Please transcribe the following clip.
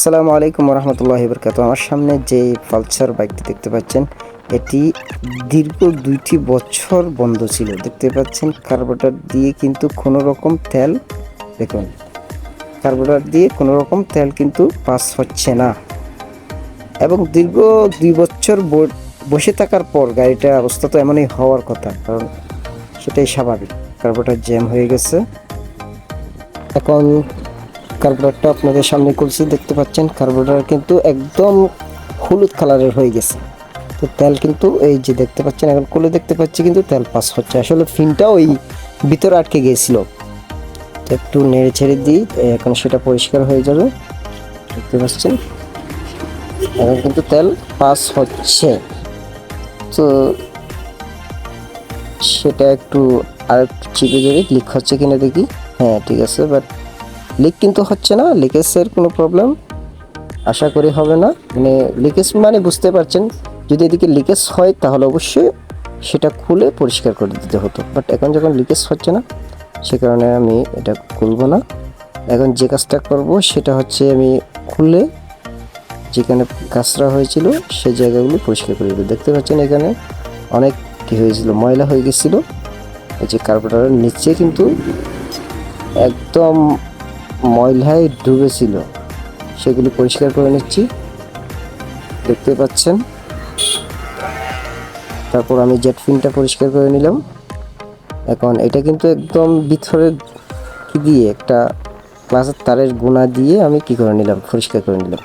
আসসালামু আলাইকুম রহমতুল্লাহি বরকাতুহু। আমার সামনে যে পালসার বাইকটি দেখতে পাচ্ছেন, এটি দীর্ঘ 2টি বছর বন্ধ ছিল। দেখতে পাচ্ছেন কার্বোরেটর দিয়ে কিন্তু কোনো রকম তেল, দেখুন কার্বোরেটর দিয়ে কোনো রকম তেল কিন্তু পাস হচ্ছে না, এবং দীর্ঘ 2 বছর বসে থাকার পর গাড়িটার অবস্থা তো এমনই হওয়ার কথা, কারণ সেটাই স্বাভাবিক, কার্বোরেটর জ্যাম হয়ে গেছে। এখন কার্বোরেটরটা আপনাদের সামনে খুলছি, দেখতে পাচ্ছেন কার্বোরেটর কিন্তু একদম হলুদ কালারের হয়ে গেছে। তো তেল কিন্তু এই যে দেখতে পাচ্ছেন, এখন খুলে দেখতে পাচ্ছি কিন্তু তেল পাস হচ্ছে, আসলে ফিনটা ওই ভিতরে আটকে গিয়েছিল। তো একটু নেড়ে ছেড়ে দিই, এখন সেটা পরিষ্কার হয়ে যাবে। দেখতে পাচ্ছেন এখন কিন্তু তেল পাস হচ্ছে। তো সেটা একটু আর একটু চিপে ধরে লিক হচ্ছে কিনা দেখি। হ্যাঁ ঠিক আছে, বাট লিক কিন্তু হচ্ছে না। লিকেজের কোনো প্রবলেম আশা করি হবে না। মানে লিকেজ মানে বুঝতে পারছেন, যদি এদিকে লিকেজ হয় তাহলে অবশ্যই সেটা খুলে পরিষ্কার করে দিতে হতো, বাট এখন যখন লিকেজ হচ্ছে না সে কারণে আমি এটা খুলবো না। এখন যে কাজটা করব সেটা হচ্ছে আমি খুলে যেখানে কাঁচরা হয়েছিল সেই জায়গাগুলো পরিষ্কার করে দেবো। দেখতে পাচ্ছেন এখানে অনেক কী হয়েছিল, ময়লা হয়ে গেছিলো। এই যে কার্বোরেটরের নিচে কিন্তু একদম ময়লায় ডুবেছিল, সেগুলো পরিষ্কার করে নিচ্ছি, দেখতে পাচ্ছেন। তারপর আমি জেট ফিনটা পরিষ্কার করে নিলাম। এখন এটা কিন্তু একদম ভিতরে কি দিয়ে একটা গ্লাসের তারের গুণা দিয়ে আমি কি করে নিলাম, পরিষ্কার করে নিলাম।